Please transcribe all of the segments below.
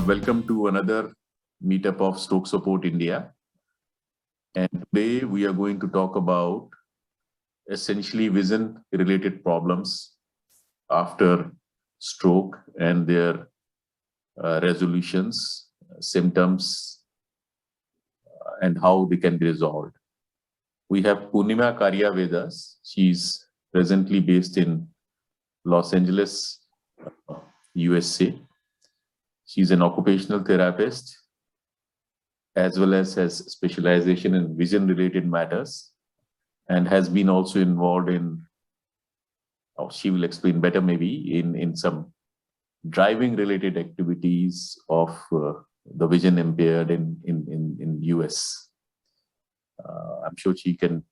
Welcome to another meetup of Stroke Support India. And today we are going to talk about essentially vision-related problems after stroke and their resolutions, symptoms, and how they can be resolved. We have Purnima Karia with us. She's presently based in Los Angeles, USA. She's an occupational therapist as well as has specialization in vision-related matters and has been also involved in, she will explain better maybe, in some driving-related activities of the vision impaired in US. I'm sure she can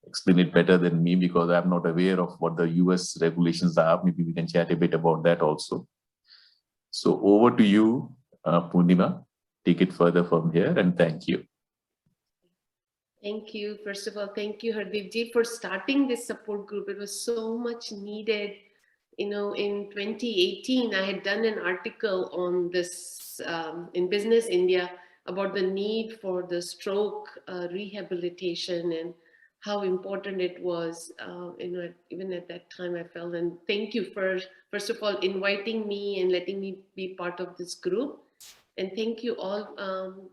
explain it better than me because I'm not aware of what the US regulations are. Maybe we can chat a bit about that also. So over to you, Purnima. Take it further from here, and thank you. Thank you. First of all, thank you, Hardeep for starting this support group. It was so much needed. You know, in 2018, I had done an article on this in Business India about the need for the stroke rehabilitation and how important it was. You know, even at that time, I felt, and thank you for, first of all, inviting me and letting me be part of this group. And thank you all,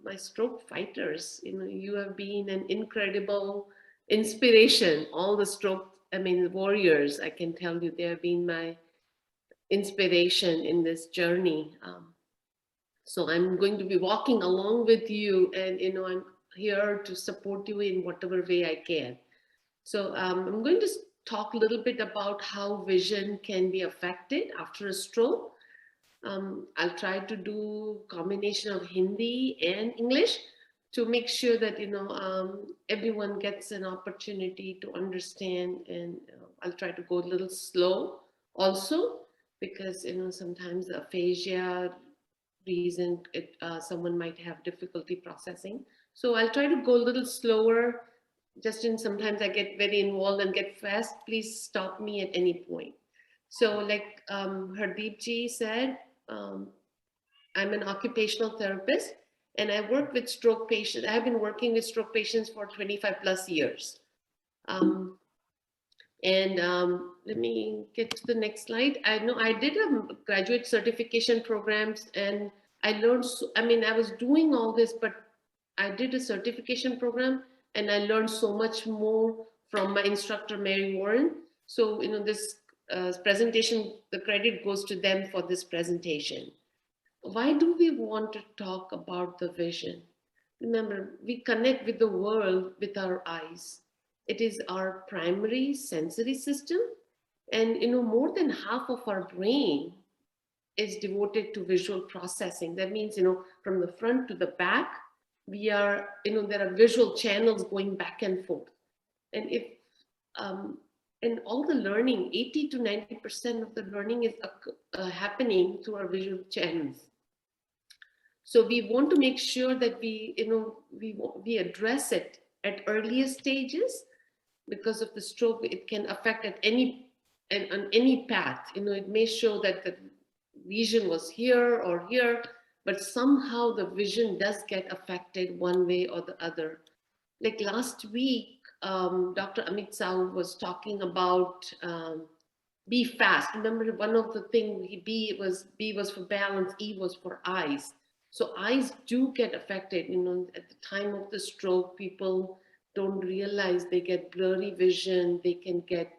my stroke fighters. You know, you have been an incredible inspiration. All the stroke, warriors, I can tell you, they have been my inspiration in this journey. So I'm going to be walking along with you, and you know, I'm here to support you in whatever way I can. So I'm going to talk a little bit about how vision can be affected after a stroke. I'll try to do combination of Hindi and English to make sure that, you know, everyone gets an opportunity to understand, and I'll try to go a little slow also because, you know, sometimes the aphasia reason someone might have difficulty processing. So I'll try to go a little slower. Justin, sometimes I get very involved and get fast. Please stop me at any point. So like Hardeep ji said, I'm an occupational therapist and I work with stroke patients. I've been working with stroke patients for 25 plus years. Let me get to the next slide. I know I did a graduate certification programs and I learned, I was doing all this, but I did a certification program and I learned so much more from my instructor, Mary Warren. So, you know, this presentation, the credit goes to them for this presentation. Why do we want to talk about the vision? Remember, we connect with the world with our eyes. It is our primary sensory system. And, you know, more than half of our brain is devoted to visual processing. That means, you know, from the front to the back, we are, you know, there are visual channels going back and forth. And if, and all the learning, 80 to 90% of the learning is happening through our visual channels. So we want to make sure that we, you know, we address it at earlier stages. Because of the stroke, it can affect at any, and on any path. You know, it may show that the vision was here or here, but somehow the vision does get affected one way or the other. Like last week, Dr. Amit Sahu was talking about be fast. Remember, one of the things, B was for balance, E was for eyes. So eyes do get affected. You know, at the time of the stroke, people don't realize they get blurry vision, they can get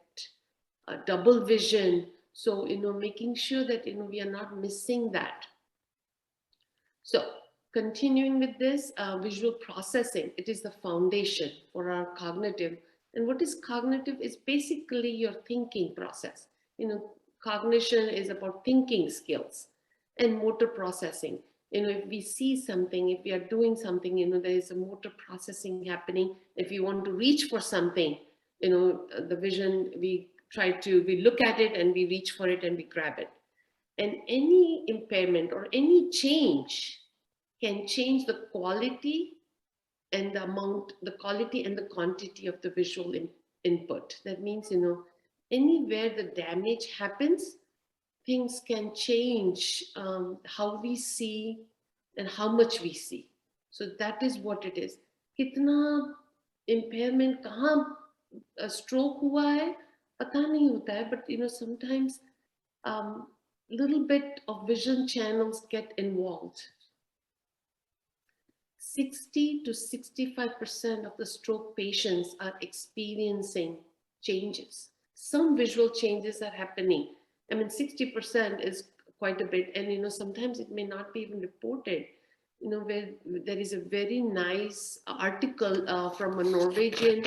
double vision. So, you know, making sure that, you know, we are not missing that. So continuing with this, visual processing, it is the foundation for our cognitive. And what is cognitive is basically your thinking process. You know, cognition is about thinking skills and motor processing. You know, if we see something, if we are doing something, you know, there is a motor processing happening. If you want to reach for something, you know, the vision, we look at it and we reach for it and we grab it. And any impairment or any change can change the quality and the amount, the quality and the quantity of the visual input. That means, you know, anywhere the damage happens, things can change how we see and how much we see. So that is what it is. Kitna impairment, kahan stroke hua hai, pata nahi hota hai, but sometimes little bit of vision channels get involved. 60 to 65% of the stroke patients are experiencing changes. Some visual changes are happening. I mean, 60% is quite a bit, and sometimes it may not be even reported. Where there is a very nice article from a Norwegian,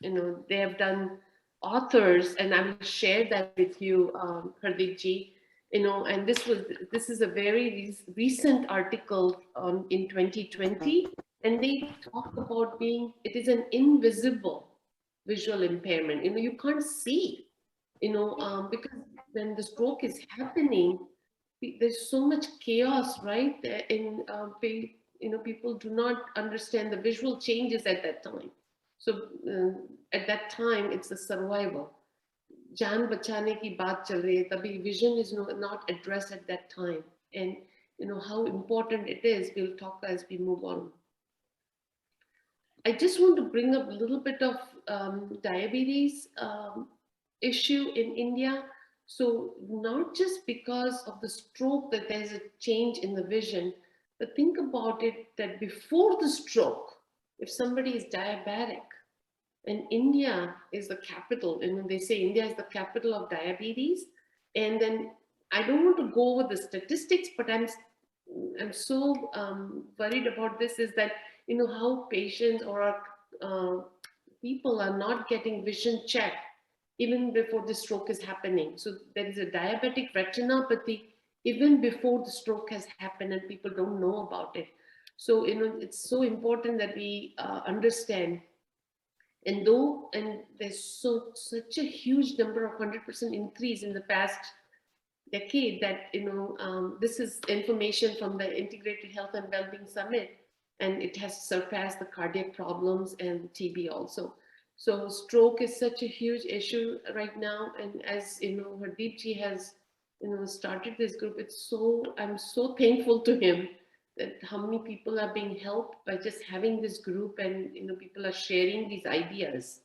they have done authors, and I will share that with you, Hardeep ji. And this is a very recent article in 2020, and they talk about it is an invisible visual impairment. You can't see, because when the stroke is happening, there's so much chaos, right? People do not understand the visual changes at that time. So at that time, it's a survival. Jaan bachane ki baat chal rahi hai, tabhi vision is not addressed at that time. And how important it is, we'll talk as we move on. I just want to bring up a little bit of diabetes issue in India. So not just because of the stroke that there's a change in the vision, but think about it that before the stroke, if somebody is diabetic, and India is the capital, and they say India is the capital of diabetes, and then I don't want to go over the statistics, but I'm so worried about this, is that how patients or people are not getting vision checked even before the stroke is happening. So there is a diabetic retinopathy even before the stroke has happened, and people don't know about it. So it's so important that we understand. And there's such a huge number of 100% increase in the past decade that this is information from the Integrated Health and Wellbeing Summit, and it has surpassed the cardiac problems and TB also. So stroke is such a huge issue right now, and as Hardeep ji has started this group, I'm so thankful to him that how many people are being helped by just having this group, and people are sharing these ideas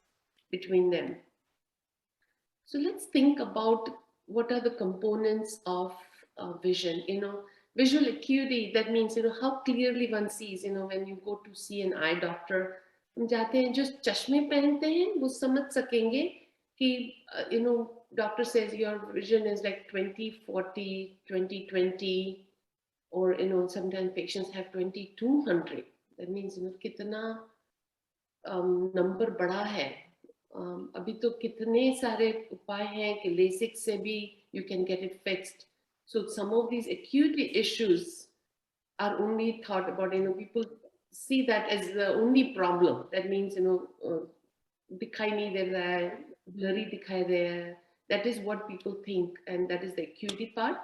between them. So let's think about what are the components of vision. Visual acuity, that means how clearly one sees. When you go to see an eye doctor, हम जाते हैं जो चश्मे पहनते हैं वो समझ सकेंगे कि doctor says your vision is like 20/40, 20/20, or sometimes patients have 20/200. That means कितना number बड़ा है. अभी तो कितने सारे उपाय हैं कि LASIK से भी you can get it fixed. So some of these acuity issues are only thought about, people see that as the only problem. That means दिखाई नहीं दे रहा है, blurry दिखाई दे रहा है. That is what people think, and that is the acuity part.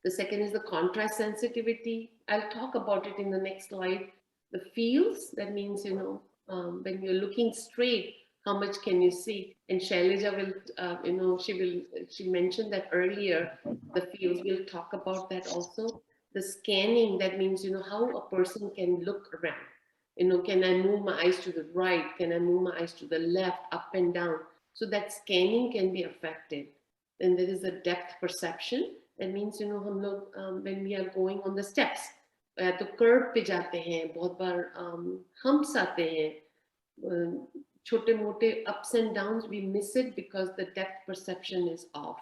The second is the contrast sensitivity. I'll talk about it in the next slide. The fields, that means when you're looking straight, how much can you see? And Shailaja will, she mentioned that earlier, the fields, we'll talk about that also. The scanning, that means, how a person can look around. Can I move my eyes to the right? Can I move my eyes to the left, up and down? So that scanning can be affected. Then there is a depth perception. That means, हम लोग when we are going on the steps, या तो curb पे जाते हैं, बहुत बार humps आते हैं, छोटे मोटे ups and downs, we miss it because the depth perception is off.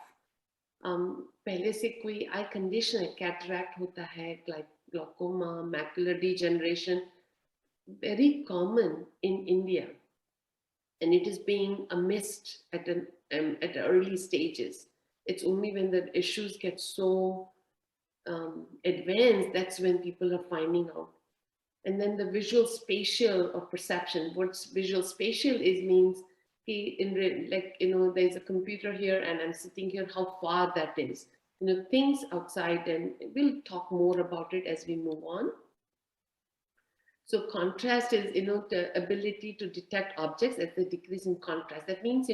पहले से कोई eye condition है, cataract होता है, glaucoma, macular degeneration, very common in India, and it is being missed at early stages. It's only when the issues get so advanced, that's when people are finding out. And then the visual spatial or perception. What's visual spatial means there's a computer here and I'm sitting here, how far that is. Things outside, and we'll talk more about it as we move on. So contrast is, the ability to detect objects as they decrease in contrast. That means,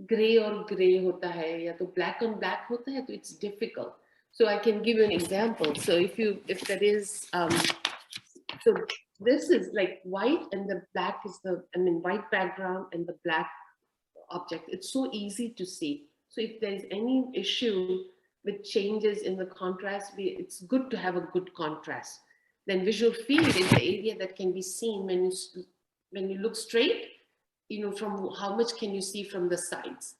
gray or gray hota hai, ya to black on black hota hai, so it's difficult. So I can give you an example. So if there is, so this is like white and the black is white background and the black object. It's so easy to see. So if there's any issue with changes in the contrast, it's good to have a good contrast. Then visual field is the area that can be seen when you look straight, from how much can you see from the sides.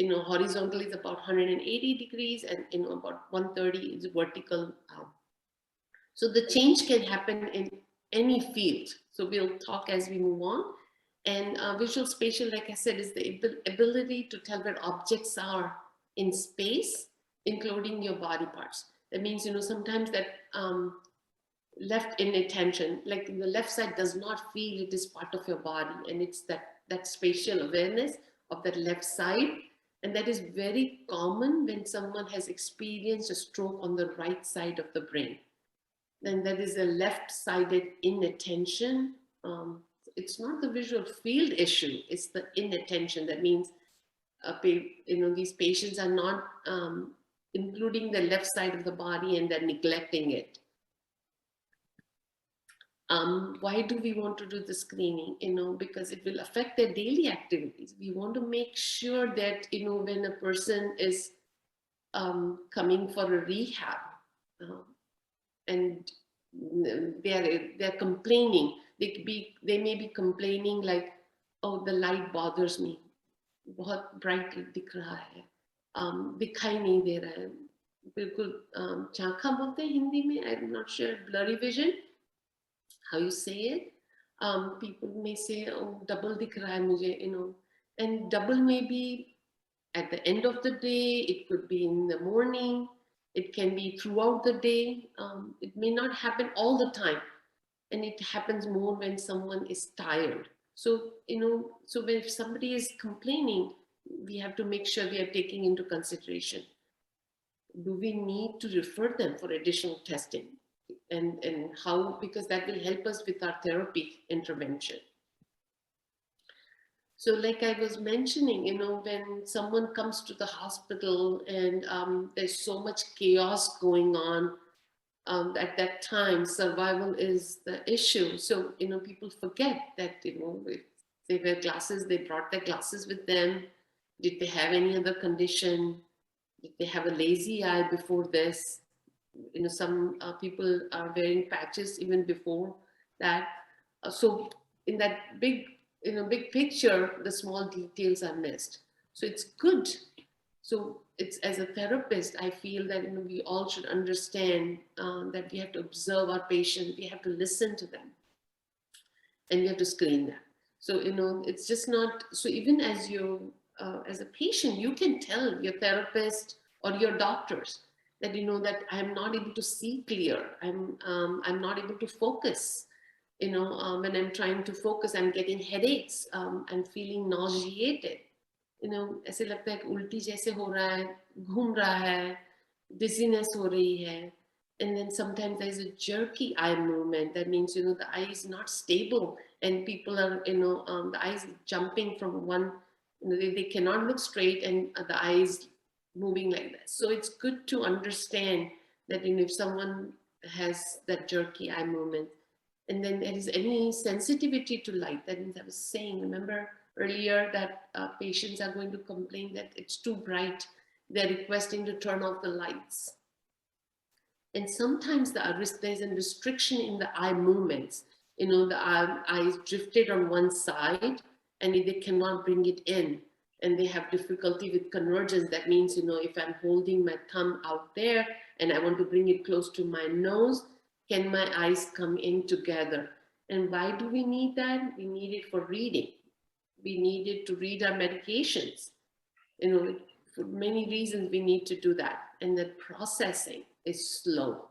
Horizontal is about 180 degrees and, about 130 is vertical. So the change can happen in any field. So we'll talk as we move on. And visual spatial, like I said, is the ability to tell where objects are in space, including your body parts. That means, sometimes that left inattention, like the left side does not feel it is part of your body. And it's that spatial awareness of that left side. And that is very common when someone has experienced a stroke on the right side of the brain. Then that is a left-sided inattention. It's not the visual field issue, it's the inattention. That means, these patients are not including the left side of the body and they're neglecting it. Why do we want to do the screening? Because it will affect their daily activities. We want to make sure that, when a person is coming for a rehab and they're complaining, they may be complaining like, oh, the light bothers me, बहुत bright दिख रहा है, दिखाई नहीं दे रहा है, बिल्कुल झांका बोलते हैं हिंदी में, I'm not sure, blurry vision, how you say it. People may say, oh, double dikh raha hai mujhe, and double may be at the end of the day, it could be in the morning, it can be throughout the day. It may not happen all the time, and it happens more when someone is tired. So, so if somebody is complaining, we have to make sure we are taking into consideration, do we need to refer them for additional testing? And how, because that will help us with our therapy intervention. So like I was mentioning, when someone comes to the hospital and there's so much chaos going on, at that time, survival is the issue. So, people forget that, if they wear glasses, they brought their glasses with them. Did they have any other condition? Did they have a lazy eye before this? Some people are wearing patches even before that. So in that big picture, the small details are missed. So it's good. So it's, as a therapist, I feel that we all should understand that we have to observe our patient, we have to listen to them, and we have to screen them. So it's just not. So even as as a patient, you can tell your therapist or your doctors that that I'm not able to see clear. I'm not able to focus. When I'm trying to focus, I'm getting headaches. I'm feeling nauseated. ऐसे लगता है कि उल्टी जैसे हो रहा है, घूम रहा है, dizziness हो रही है, and then sometimes there's a jerky eye movement. That means the eye is not stable, and people are the eyes jumping from one. They cannot look straight, and the eye is moving like that. So it's good to understand that if someone has that jerky eye movement, and then there is any sensitivity to light. That means I was saying, remember earlier that patients are going to complain that it's too bright. They're requesting to turn off the lights. And sometimes there's a restriction in the eye movements. The eye is drifted on one side and they cannot bring it in. And they have difficulty with convergence. That means, if I'm holding my thumb out there and I want to bring it close to my nose, can my eyes come in together? And why do we need that? We need it for reading. We need it to read our medications. For many reasons we need to do that. And the processing is slow.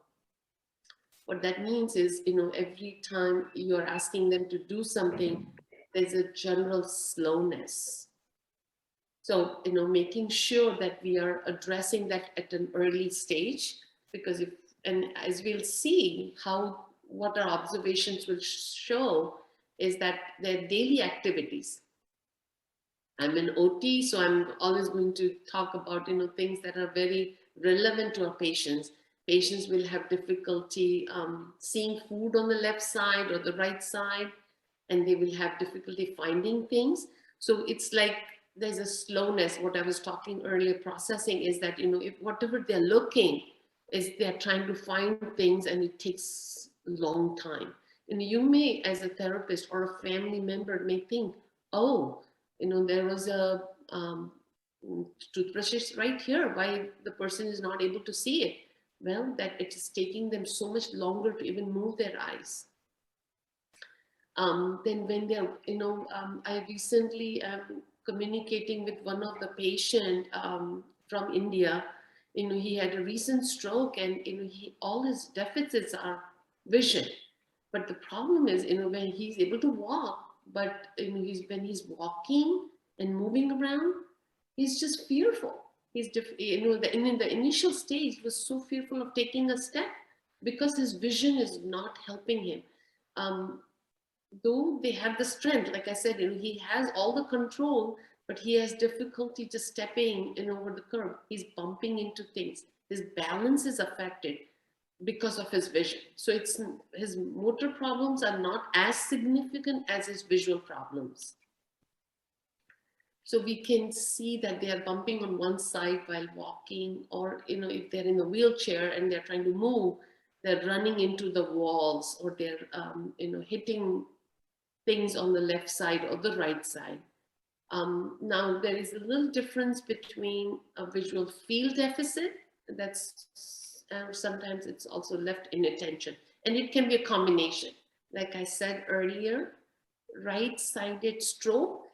What that means is, every time you're asking them to do something, there's a general slowness. So, making sure that we are addressing that at an early stage, because and as we'll see what our observations will show is that their daily activities. I'm an OT, so I'm always going to talk about, things that are very relevant to our patients. Patients will have difficulty seeing food on the left side or the right side, and they will have difficulty finding things. So it's like there's a slowness. What I was talking earlier, processing, is that, if whatever they're looking is, they're trying to find things, and it takes a long time. And you may, as a therapist or a family member, may think, oh, there was a toothbrush is right here, why the person is not able to see it? Well, that it is taking them so much longer to even move their eyes. Then when they're, I recently communicating with one of the patient from India. He had a recent stroke, and all his deficits are vision. But the problem is, when he's able to walk, but when he's walking and moving around, he's just fearful. He's in the initial stage, he was so fearful of taking a step because his vision is not helping him. Though they have the strength, like I said, he has all the control, but he has difficulty just stepping over the curb. He's bumping into things. His balance is affected because of his vision. So his motor problems are not as significant as his visual problems. So we can see that they are bumping on one side while walking, or if they're in a wheelchair and they're trying to move, they're running into the walls, or they're hitting things on the left side or the right side. Now there is a little difference between a visual field deficit, that's sometimes it's also left inattention, and it can be a combination. Like I said earlier, right-sided stroke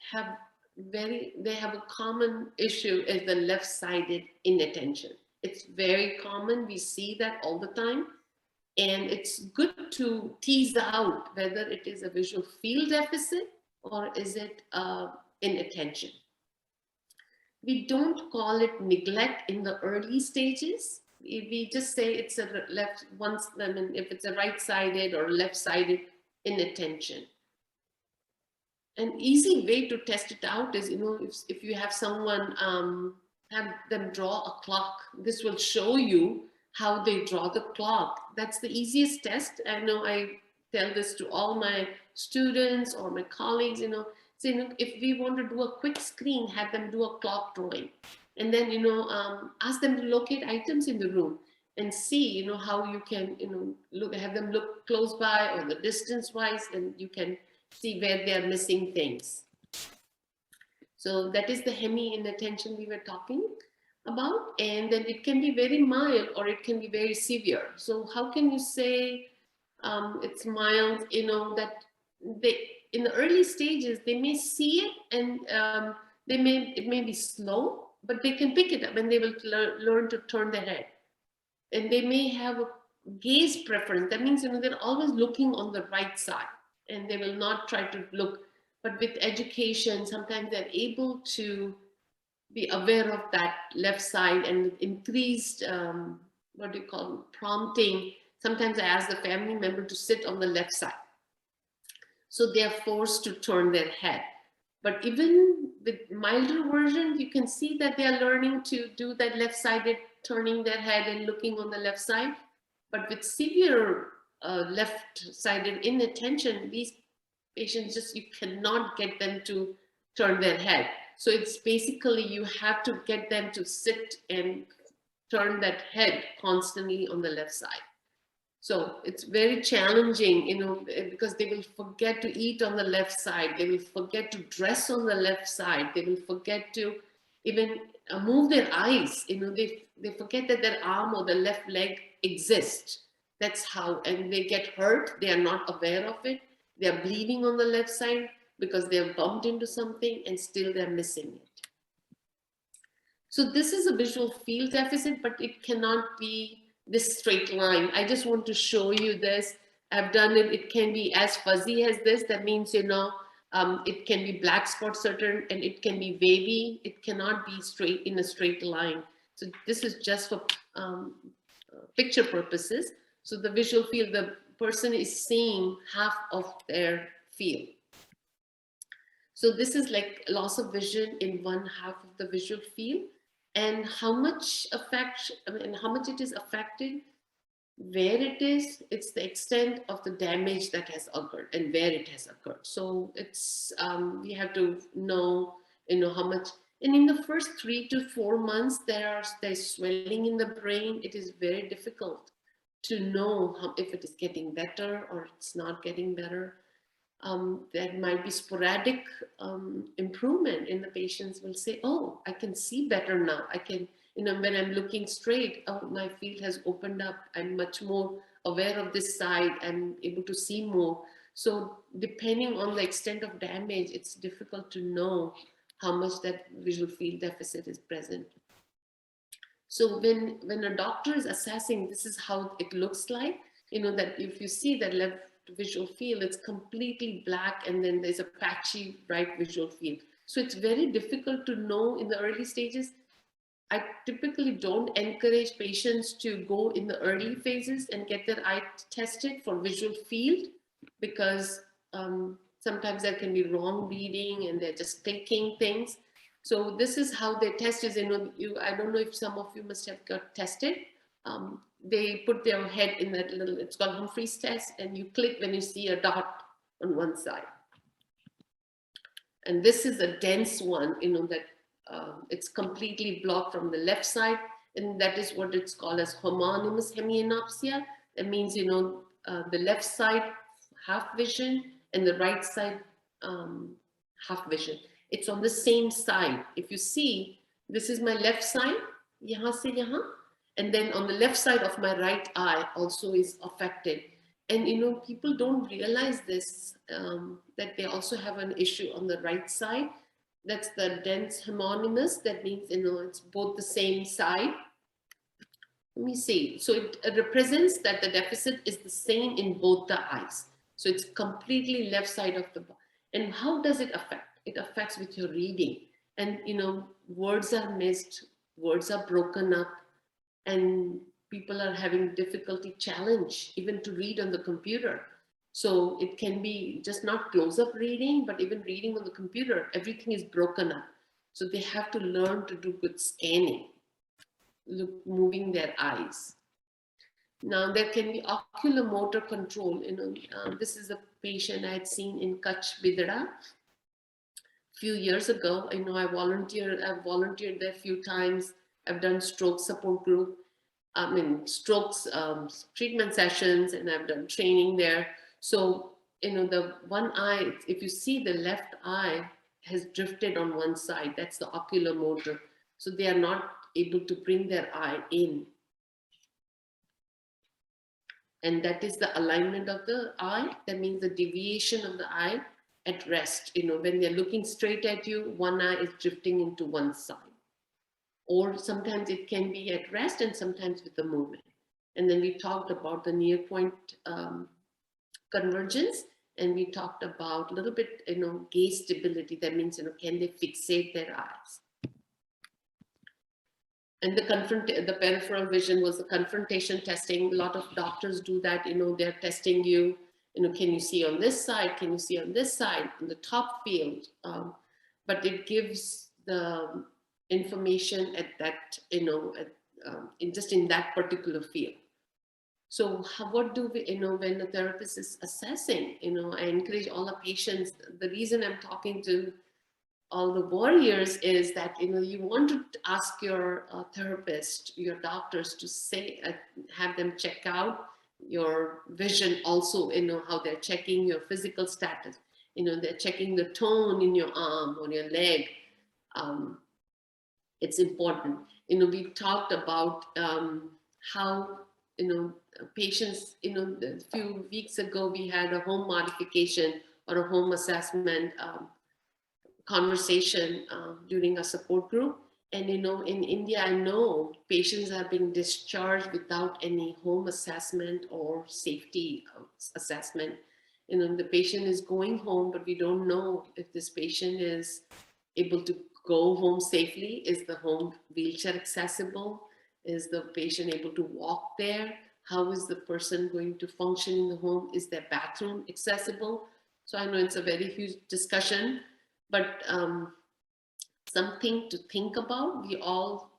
they have a common issue as the left-sided inattention. It's very common. We see that all the time. And it's good to tease out whether it is a visual field deficit or is it inattention. We don't call it neglect in the early stages. We just say it's a if it's a right-sided or left-sided inattention. An easy way to test it out is, if you have someone, have them draw a clock. This will show you how they draw the clock. That's the easiest test. I know I tell this to all my students or my colleagues, say, if we want to do a quick screen, have them do a clock drawing. And then, ask them to locate items in the room and see, how you can, have them look close by or the distance wise, and you can see where they're missing things. So that is the hemi-inattention we were talking about, and then it can be very mild or it can be very severe. So how can you say it's mild? That in the early stages they may see it, and it may be slow, but they can pick it up and they will learn to turn their head. And they may have a gaze preference. That means they're always looking on the right side, and they will not try to look. But with education, sometimes they're able to be aware of that left side, and with increased, prompting, sometimes I ask the family member to sit on the left side. So they're forced to turn their head. But even with milder version, you can see that they are learning to do that left-sided, turning their head and looking on the left side. But with severe left-sided inattention, these patients you cannot get them to turn their head. So it's basically you have to get them to sit and turn that head constantly on the left side. So it's very challenging, because they will forget to eat on the left side. They will forget to dress on the left side. They will forget to even move their eyes. They forget that their arm or the left leg exists. That's how, and they get hurt. They are not aware of it. They are bleeding on the left side because they have bumped into something and still they're missing it. So this is a visual field deficit, but it cannot be this straight line. I just want to show you this. I've done it. It can be as fuzzy as this. That means, it can be black spot certain, and it can be wavy. It cannot be straight in a straight line. So this is just for picture purposes. So the visual field, the person is seeing half of their field. So this is like loss of vision in one half of the visual field. and how much how much it is affected, where it is, it's the extent of the damage that has occurred and where it has occurred. So it's we have to know, how much. And in the first 3 to 4 months, there's swelling in the brain. It is very difficult to know if it is getting better or it's not getting better. There might be sporadic improvement, and the patients will say, oh, I can see better now. I can, when I'm looking straight, oh, my field has opened up. I'm much more aware of this side. I'm able to see more. So depending on the extent of damage, it's difficult to know how much that visual field deficit is present. So when a doctor is assessing, this is how it looks like, that if you see that left visual field, it's completely black, and then there's a patchy right visual field. So it's very difficult to know in the early stages. I typically don't encourage patients to go in the early phases and get their eye tested for visual field, because sometimes there can be wrong reading and they're just thinking things. So this is how they test is, I don't know if some of you must have got tested. They put their head in that little, it's called Humphrey's test, and you click when you see a dot on one side. And this is a dense one, that it's completely blocked from the left side, and that is what it's called as homonymous hemianopsia. That means, the left side half vision and the right side half vision. It's on the same side. If you see, this is my left side, yahan se yahan, and then on the left side of my right eye also is affected. And people don't realize this, that they also have an issue on the right side. That's the dense homonymous. That means, it's both the same side. Let me see. So it represents that the deficit is the same in both the eyes. So it's completely left side of the body. And how does it affect? It affects with your reading. And, words are missed, words are broken up, and people are having difficulty, challenge even to read on the computer. So it can be just not close-up reading, but even reading on the computer, everything is broken up. So they have to learn to do good scanning, moving their eyes. Now there can be ocular motor control. This is a patient I had seen in Kutch Bidra a few years ago. I've volunteered there a few times. I've done stroke support group, strokes treatment sessions, and I've done training there. So, the one eye, if you see the left eye has drifted on one side, that's the ocular motor. So they are not able to bring their eye in. And that is the alignment of the eye. That means the deviation of the eye at rest. When they're looking straight at you, one eye is drifting into one side. Or sometimes it can be at rest and sometimes with the movement. And then we talked about the near point convergence, and we talked about a little bit, gaze stability. That means, can they fixate their eyes? And the peripheral vision was the confrontation testing. A lot of doctors do that. They're testing you. Can you see on this side? Can you see on this side? In the top field, but it gives the information at that, just in that particular field. So what do we, when the therapist is assessing, I encourage all the patients. The reason I'm talking to all the warriors is that, you want to ask your therapist, your doctors to say, have them check out your vision also, how they're checking your physical status. They're checking the tone in your arm or your leg. It's important. We talked about how, patients, a few weeks ago, we had a home modification or a home assessment conversation during a support group. And, in India, I know patients are being discharged without any home assessment or safety assessment. The patient is going home, but we don't know if this patient is able to go home safely. Is the home wheelchair accessible? Is the patient able to walk there? How is the person going to function in the home? Is their bathroom accessible? So I know it's a very huge discussion, but something to think about. We all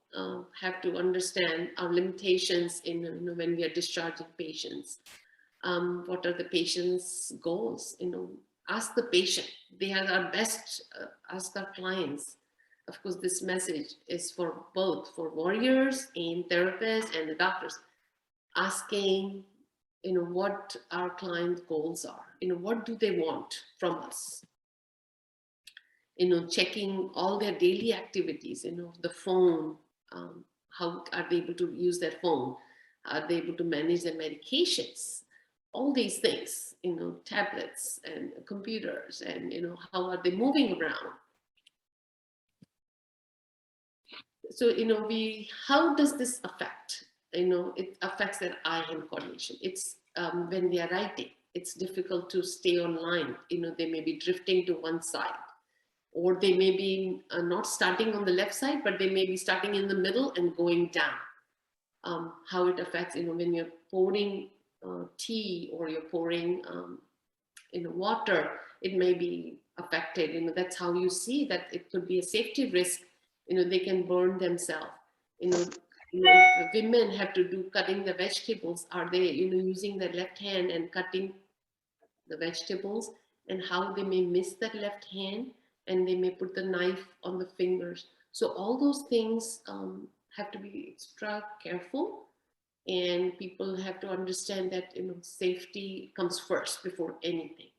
have to understand our limitations in when we are discharging patients. What are the patient's goals? Ask the patient. They are our best. Ask our clients. Of course, this message is for both, for warriors and therapists and the doctors. Asking, what our client goals are. What do they want from us? Checking all their daily activities. The phone. How are they able to use their phone? Are they able to manage their medications? All these things, tablets and computers, and how are they moving around? So how does this affect? It affects their eye-hand coordination. It's when they are writing, it's difficult to stay online. They may be drifting to one side, or they may be not starting on the left side, but they may be starting in the middle and going down. How it affects, when you're pouring tea or you're pouring water, it may be affected. That's how you see that it could be a safety risk. They can burn themselves. If women have to do cutting the vegetables, are they using their left hand and cutting the vegetables, and how they may miss that left hand and they may put the knife on the fingers. So all those things have to be extra careful, and people have to understand that safety comes first before anything.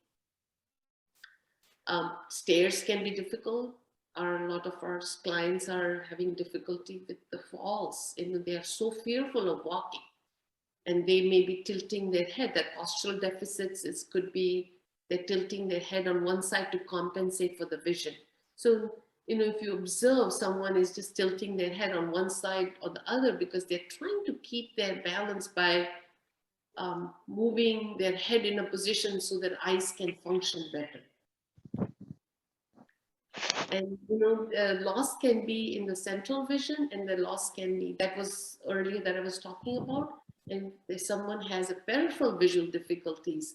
Stairs can be difficult. A lot of our clients are having difficulty with the falls. They are so fearful of walking, and they may be tilting their head. That postural deficits could be they're tilting their head on one side to compensate for the vision. So if you observe someone is just tilting their head on one side or the other because they're trying to keep their balance by moving their head in a position so that eyes can function better. And loss can be in the central vision, and the loss can be, that was earlier that I was talking about. And if someone has a peripheral visual difficulties,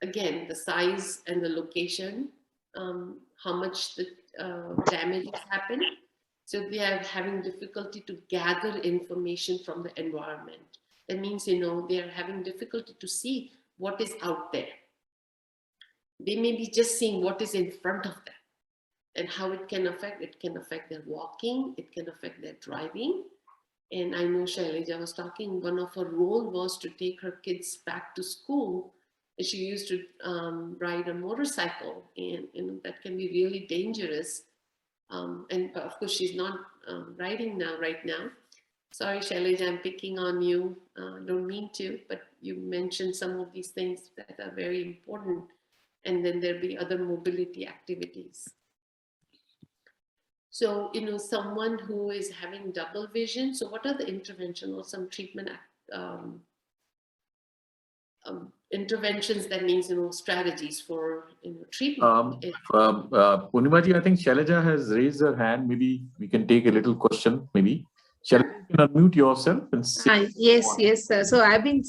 again, the size and the location, how much the damage has happened. So they are having difficulty to gather information from the environment. That means, they are having difficulty to see what is out there. They may be just seeing what is in front of them. And how it can affect their walking, it can affect their driving. And I know Shailaja was talking, one of her role was to take her kids back to school. And she used to ride a motorcycle, and that can be really dangerous. And of course, she's not riding right now. Sorry, Shailaja, I'm picking on you. Don't mean to, but you mentioned some of these things that are very important. And then there'll be other mobility activities. So, someone who is having double vision, so what are the intervention or some treatment interventions? That means, strategies for treatment. Purnima ji, I think Shailaja has raised her hand. Maybe we can take a little question, maybe. Shailaja, you can unmute yourself and say. Yes, sir. So I've been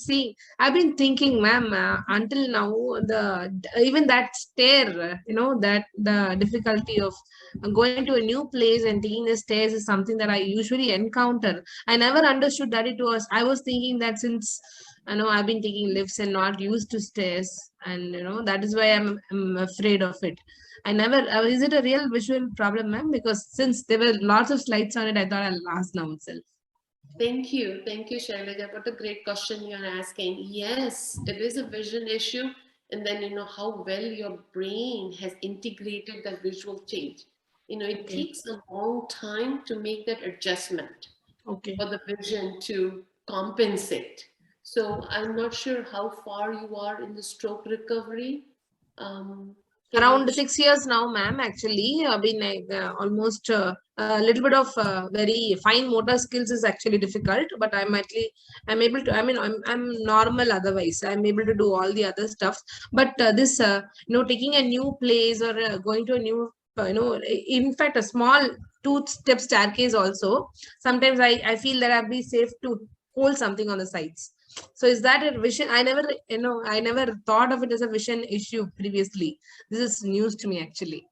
thinking, ma'am, until now, even that stair, that the difficulty of going to a new place and taking the stairs is something that I usually encounter. I never understood that I was thinking that since, I've been taking lifts and not used to stairs, and, that is why I'm afraid of it. Is it a real visual problem, ma'am? Because since there were lots of slides on it, I thought I'll ask now itself. Thank you, Shailaja. What a great question you're asking. Yes, it is a vision issue. And then, how well your brain has integrated that visual change. It takes a long time to make that adjustment for the vision to compensate. So I'm not sure how far you are in the stroke recovery. Around 6 years now, ma'am. Actually, I've been almost a little bit of very fine motor skills is actually difficult, but I'm able to. I'm normal otherwise. I'm able to do all the other stuff. But this, taking a new place or going to a new, in fact, a small 2-step staircase also. Sometimes I feel that I'd be safe to hold something on the sides. So is that a vision? I never thought of it as a vision issue previously. This is news to me, actually.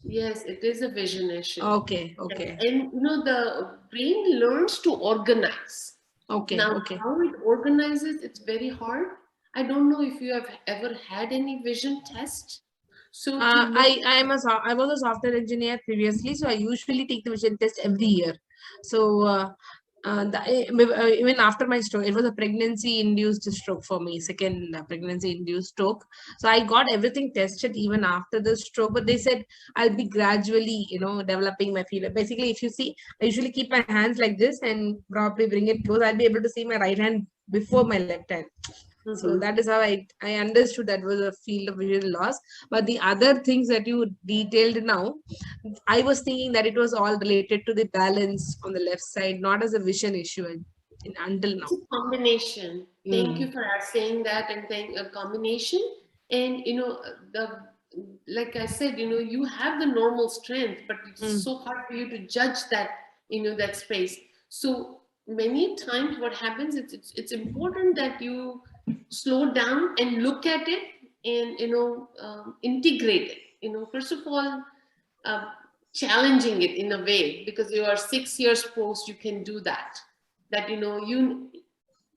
Yes, it is a vision issue. Okay, okay, And the brain learns to organize. okay, Now, okay. how it organizes, it's very hard. I don't know if you have ever had any vision test. So to know, I was a software engineer previously, so I usually take the vision test every year. So even after my stroke, it was a pregnancy-induced stroke for me, second pregnancy-induced stroke. So I got everything tested even after the stroke, but they said I'll be gradually, developing my field. Basically, if you see, I usually keep my hands like this and probably bring it close. I'll be able to see my right hand before my left hand. So that is how I understood that was a field of vision loss. But the other things that you detailed now, I was thinking that it was all related to the balance on the left side, not as a vision issue until now. it's a combination. Thank you Mm. for saying that, and thank a combination. And the like I said, you have the normal strength, but it's Mm. so hard for you to judge that that space. So many times, what happens? It's important that you slow down and look at it and integrate it. First of all, uh, challenging it in a way, because you are 6 years post, you can do that. That you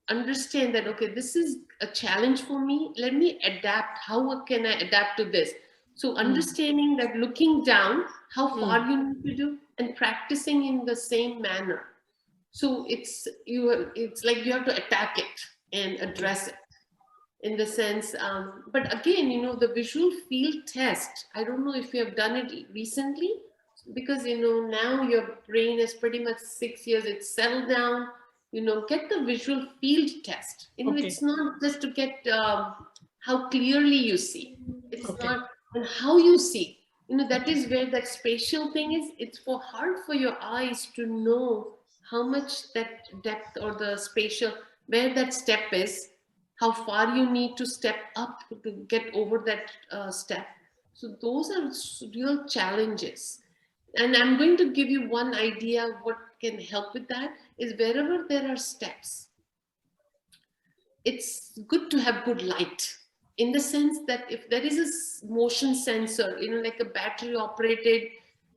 understand that, okay, this is a challenge for me, let me adapt, how can I adapt to this? So understanding that, looking down, how far you need to do, and practicing in the same manner. So it's like you have to attack it and address it in the sense, but again, the visual field test, I don't know if you have done it recently, because now your brain is pretty much 6 years, it's settled down. Get the visual field test. Okay. It's not just to get how clearly you see, it's Okay. not, and how you see. That is where that spatial thing is. It's hard for your eyes to know how much that depth or the spatial, where that step is, how far you need to step up to get over that step. So those are real challenges. And I'm going to give you one idea of what can help with that is, wherever there are steps, it's good to have good light, in the sense that if there is a motion sensor, like a battery operated,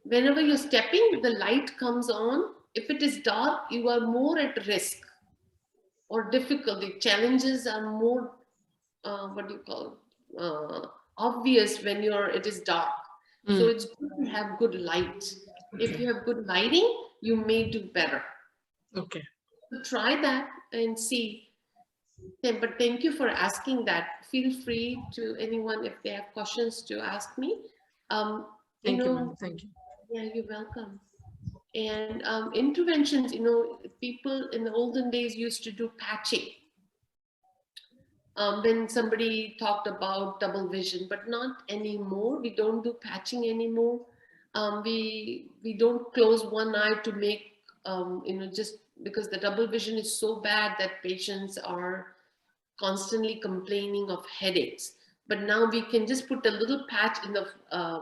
whenever you're stepping, the light comes on. If it is dark, you are more at risk or difficulty. Challenges are more, what do you call, obvious when it is dark. So it's good to have good light. If you have good lighting, you may do better. Okay. So try that and see. But thank you for asking that. Feel free to anyone, if they have questions, to ask me. Thank you, ma'am. Thank you. Yeah, you're welcome. And interventions, people in the olden days used to do patching. When somebody talked about double vision, but not anymore. We don't do patching anymore. We don't close one eye to make, just because the double vision is so bad that patients are constantly complaining of headaches. But now we can just put a little patch in the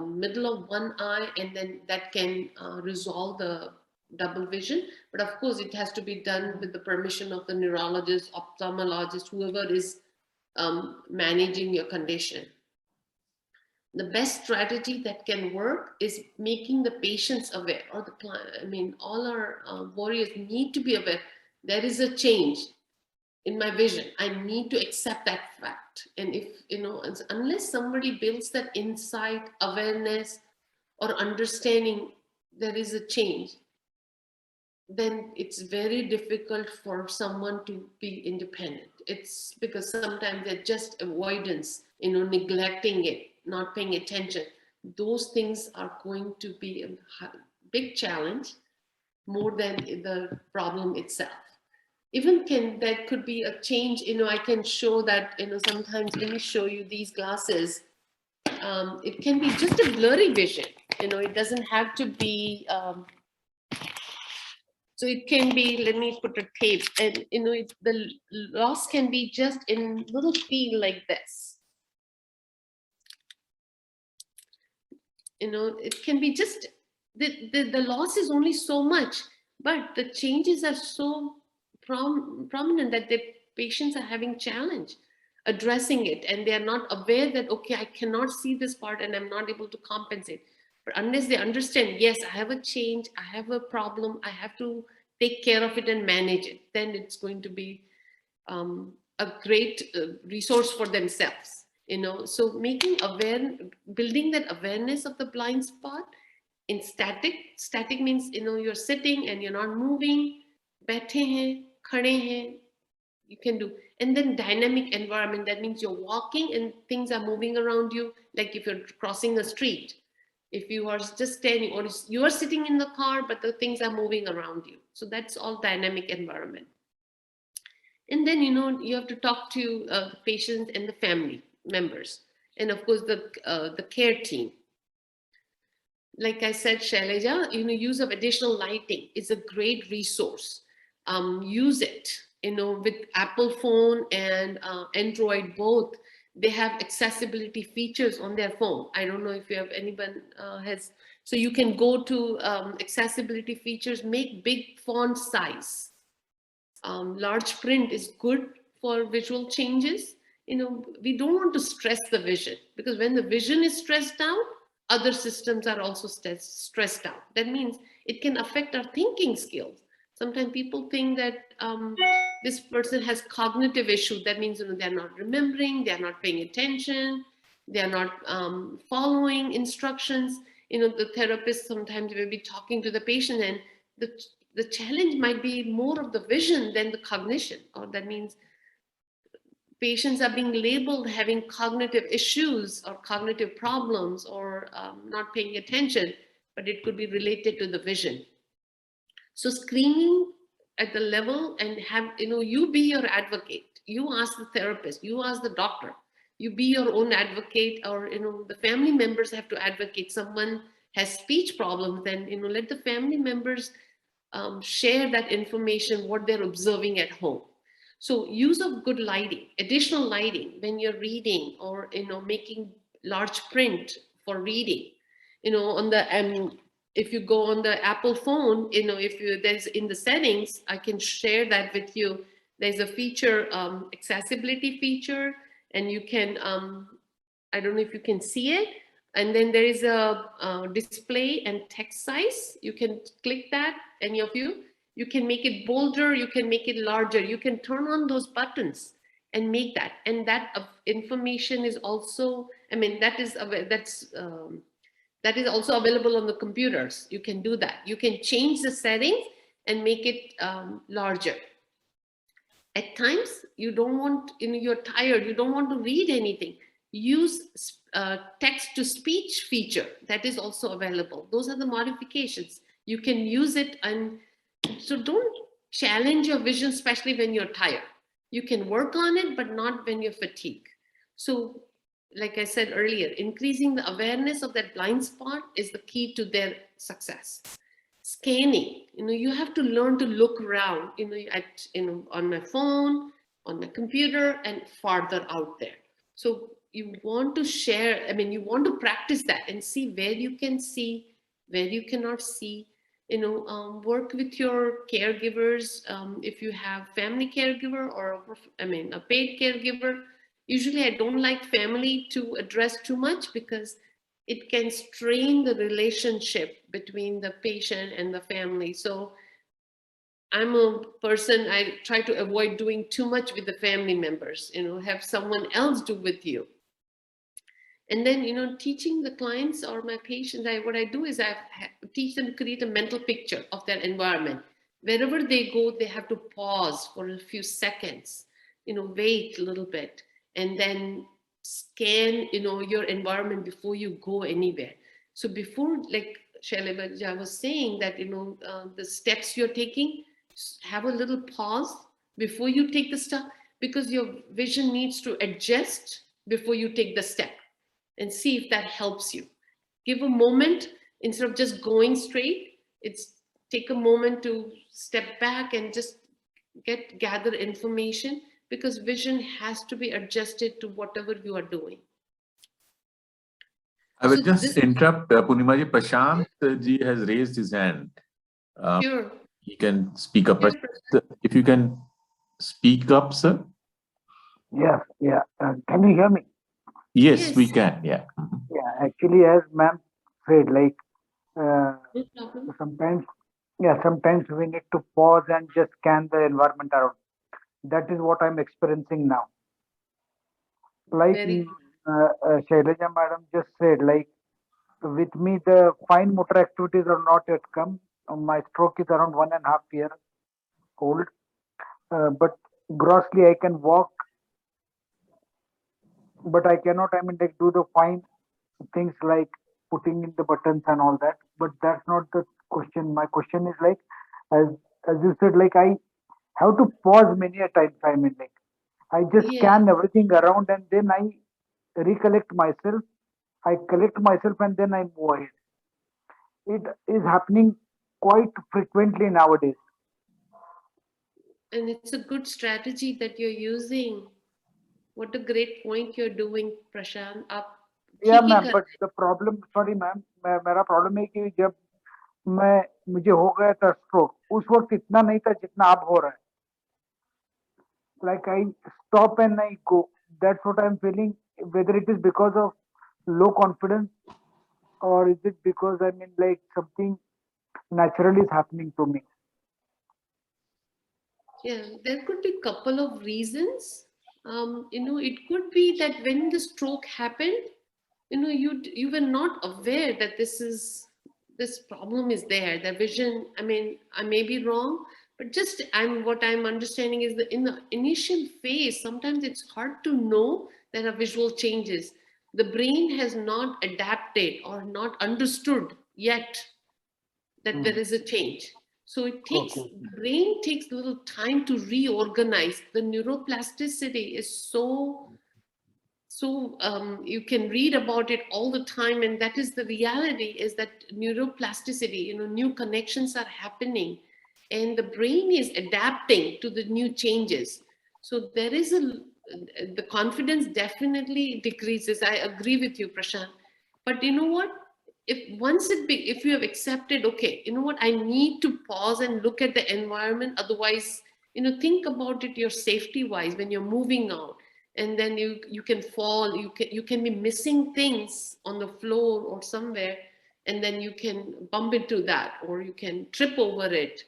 middle of one eye, and then that can resolve the double vision. But of course, it has to be done with the permission of the neurologist, ophthalmologist, whoever is managing your condition. The best strategy that can work is making the patients aware, or the client. All our warriors need to be aware. There is a change in my vision. I need to accept that fact. And if, unless somebody builds that insight, awareness, or understanding there is a change, then it's very difficult for someone to be independent. It's because sometimes they're just avoidance, neglecting it, not paying attention. Those things are going to be a big challenge, more than the problem itself. Even that could be a change. I can show that, sometimes, let me show you these glasses. It can be just a blurry vision. It doesn't have to be, so it can be, let me put a tape, and the loss can be just in little field like this. It can be just, the loss is only so much, but the changes are so prominent that the patients are having challenge addressing it, and they are not aware that, okay, I cannot see this part and I'm not able to compensate. But unless they understand, yes, I have a change, I have a problem, I have to take care of it and manage it, then it's going to be a great resource for themselves, you know. So making aware, building that awareness of the blind spot in static means, you know, you're sitting and you're not moving, baithe hain, khade hain, you can do. And then dynamic environment, that means you're walking and things are moving around you, like if you're crossing a street. If you are just standing, or you are sitting in the car, but the things are moving around you. So that's all dynamic environment. And then, you know, you have to talk to the patients and the family members. And of course, the care team. Like I said, Shailaja, you know, use of additional lighting is a great resource. Use it, you know, with Apple phone and Android both. They have accessibility features on their phone. I don't know if you have anyone has. So you can go to accessibility features, make big font size. Large print is good for visual changes. You know, we don't want to stress the vision, because when the vision is stressed out, other systems are also stressed out. That means it can affect our thinking skills. Sometimes people think that this person has cognitive issue. That means, you know, they're not remembering, they're not paying attention, they're not following instructions. You know, the therapist sometimes will be talking to the patient, and the challenge might be more of the vision than the cognition. Or that means patients are being labeled having cognitive issues or cognitive problems, or not paying attention, but it could be related to the vision. So screening at the level, and have, you know, you be your advocate. You ask the therapist, you ask the doctor, you be your own advocate, or, you know, the family members have to advocate. Someone has speech problems, then, you know, let the family members share that information, what they're observing at home. So use of good lighting, additional lighting when you're reading, or, you know, making large print for reading. You know, on the if you go on the Apple phone, you know, if you, there's in the settings, I can share that with you. There's a feature, accessibility feature, and you can, I don't know if you can see it. And then there is a display and text size. You can click that, any of you. You can make it bolder, you can make it larger. You can turn on those buttons and make that. And that information is also, I mean, that is also available on the computers. You can do that. You can change the settings and make it larger. At times, you don't want, you know, you're tired, you don't want to read anything. Use text-to-speech feature. That is also available. Those are the modifications. You can use it, and so don't challenge your vision, especially when you're tired. You can work on it, but not when you're fatigued. So, like I said earlier, increasing the awareness of that blind spot is the key to their success. Scanning, you know, you have to learn to look around, you know, at, you know, on my phone, on my computer, and farther out there. So you want to share, I mean, you want to practice that and see where you can see, where you cannot see. You know, work with your caregivers. If you have family caregiver, or a paid caregiver. Usually I don't like family to address too much, because it can strain the relationship between the patient and the family. So I'm a person, I try to avoid doing too much with the family members, you know, have someone else do with you. And then, you know, teaching the clients or my patients, what I do is I teach them to create a mental picture of their environment. Wherever they go, they have to pause for a few seconds, you know, wait a little bit, and then scan, you know, your environment before you go anywhere. So before, like Shailaja was saying, that, you know, the steps you're taking, have a little pause before you take the step, because your vision needs to adjust before you take the step. And see if that helps you. Give a moment, instead of just going straight, take a moment to step back and just gather information, because vision has to be adjusted to whatever you are doing. I will just interrupt, Purnima ji. Prashant ji has raised his hand. Sure. He can speak up. If you can speak up, sir. Yeah. Can you hear me? Yes, we can. Yeah. Yeah. Actually, as ma'am said, like uh, No problem. sometimes, yeah, sometimes we need to pause and just scan the environment around. That is what I'm experiencing now. Like Very good. Shailaja madam just said, like with me, the fine motor activities are not yet come. My stroke is around 1.5 year old, but grossly I can walk, but I cannot, I mean, like do the fine things like putting in the buttons and all that. But that's not the question. My question is like, as as you said, like I have to pause many a times. I mean, like I just Yeah. scan everything around and then I recollect myself. I collect myself and then I move ahead. It is happening quite frequently nowadays. And it's a good strategy that you're using. What a great point you're doing, Prashant. आप या ठीक ही ma'am, कर but the problem, sorry ma'am, मेरा problem है कि जब मैं मुझे हो गया था स्ट्रोक, उस वक्त इतना नहीं था जितना अब हो रहा है. Like I stop and I go. That's what I'm feeling. Whether it is because of low confidence or is it because, I mean, like something natural is happening to me. Yeah, there could be a couple of reasons. It could be that when the stroke happened, you were not aware that this problem is there. The vision. I mean, I may be wrong, but just what I'm understanding is that in the initial phase, sometimes it's hard to know that a visual changes. The brain has not adapted or not understood yet that there is a change. So Okay. the brain takes a little time to reorganize. The neuroplasticity is so you can read about it all the time, and that is the reality, is that neuroplasticity, new connections are happening and the brain is adapting to the new changes. So there is the confidence definitely decreases. I agree with you, Prashant. But you know what, if you have accepted, okay, you know what, I need to pause and look at the environment, otherwise, think about it, your safety wise, when you're moving out, and then you can fall, you can be missing things on the floor or somewhere, and then you can bump into that or you can trip over it.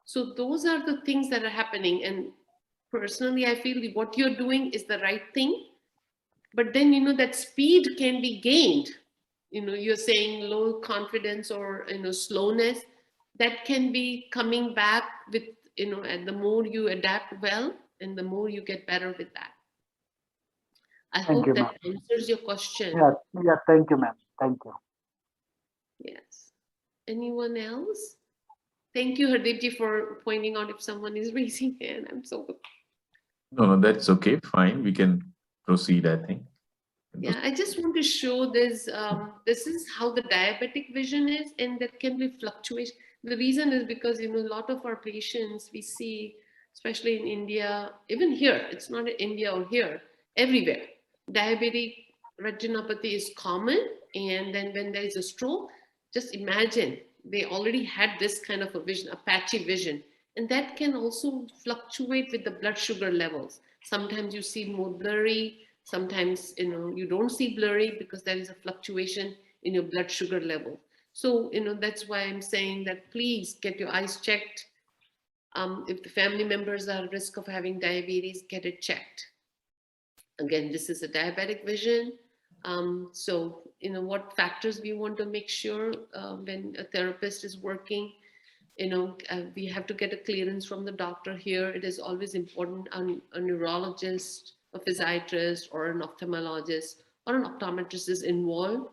So those are the things that are happening, and personally I feel what you're doing is the right thing. But then that speed can be gained. You're saying low confidence or slowness, that can be coming back with, and the more you adapt well, and the more you get better with that. I Thank hope you, ma'am. that answers your question. Yeah, yeah, thank you, ma'am. Thank you. Yes. Anyone else? Thank you, Hardipji, for pointing out if someone is raising hand. I'm so No, that's okay. Fine. We can proceed, I think. yeah. I just want to show this. This is how the diabetic vision is, and that can be fluctuation. The reason is because a lot of our patients we see, especially in India, even here. It's not in India or here, everywhere. Diabetic retinopathy is common, and then when there is a stroke, just imagine they already had this kind of a vision, a patchy vision, and that can also fluctuate with the blood sugar levels. Sometimes you see more blurry, sometimes you don't see blurry because there is a fluctuation in your blood sugar level. So that's why I'm saying that please get your eyes checked. If the family members are at risk of having diabetes, get it checked. Again, this is a diabetic vision. So what factors we want to make sure when a therapist is working. We have to get a clearance from the doctor here. It is always important a neurologist, a physiatrist, or an ophthalmologist, or an optometrist is involved.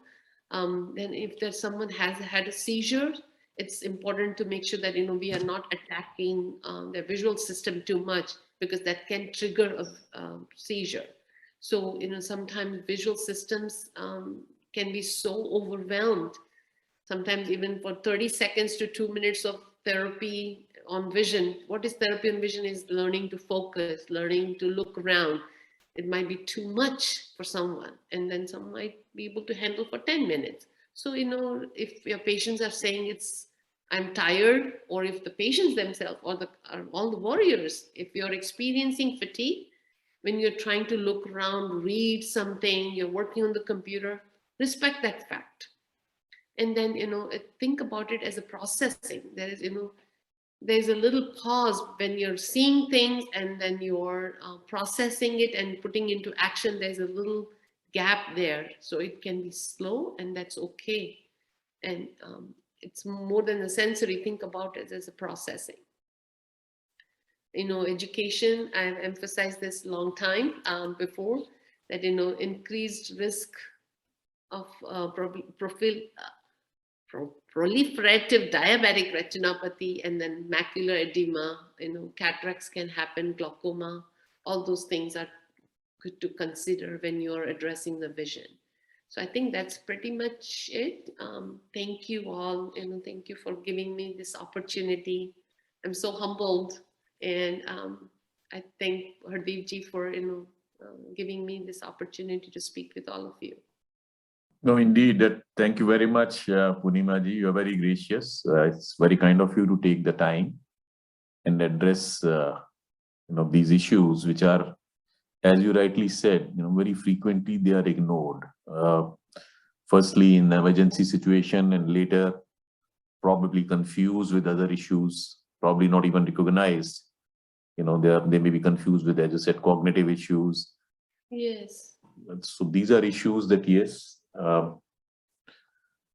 Then if there's someone has had a seizure, it's important to make sure that we are not attacking their visual system too much, because that can trigger a seizure. So sometimes visual systems can be so overwhelmed. Sometimes even for 30 seconds to 2 minutes of therapy on vision. What is therapy on vision is learning to focus, learning to look around. It might be too much for someone, and then some might be able to handle for 10 minutes. So, if your patients are saying I'm tired, or if the patients themselves or all the warriors, if you're experiencing fatigue, when you're trying to look around, read something, you're working on the computer, respect that fact. And then, think about it as a processing. There is, there's a little pause when you're seeing things and then you're processing it and putting into action. There's a little gap there. So it can be slow, and that's okay. And it's more than a sensory. Think about it as a processing. Education, I've emphasized this long time before, that, increased risk of proliferative diabetic retinopathy, and then macular edema, cataracts can happen, glaucoma, all those things are good to consider when you're addressing the vision. So I think that's pretty much it. Thank you all, thank you for giving me this opportunity. I'm so humbled, and I thank Hardeep for, giving me this opportunity to speak with all of you. No, indeed. Thank you very much, Purnima ji. You are very gracious. It's very kind of you to take the time and address, these issues, which are, as you rightly said, very frequently they are ignored. Firstly, in emergency situation, and later probably confused with other issues, probably not even recognized. They may be confused with, as you said, cognitive issues. Yes. So these are issues that, yes,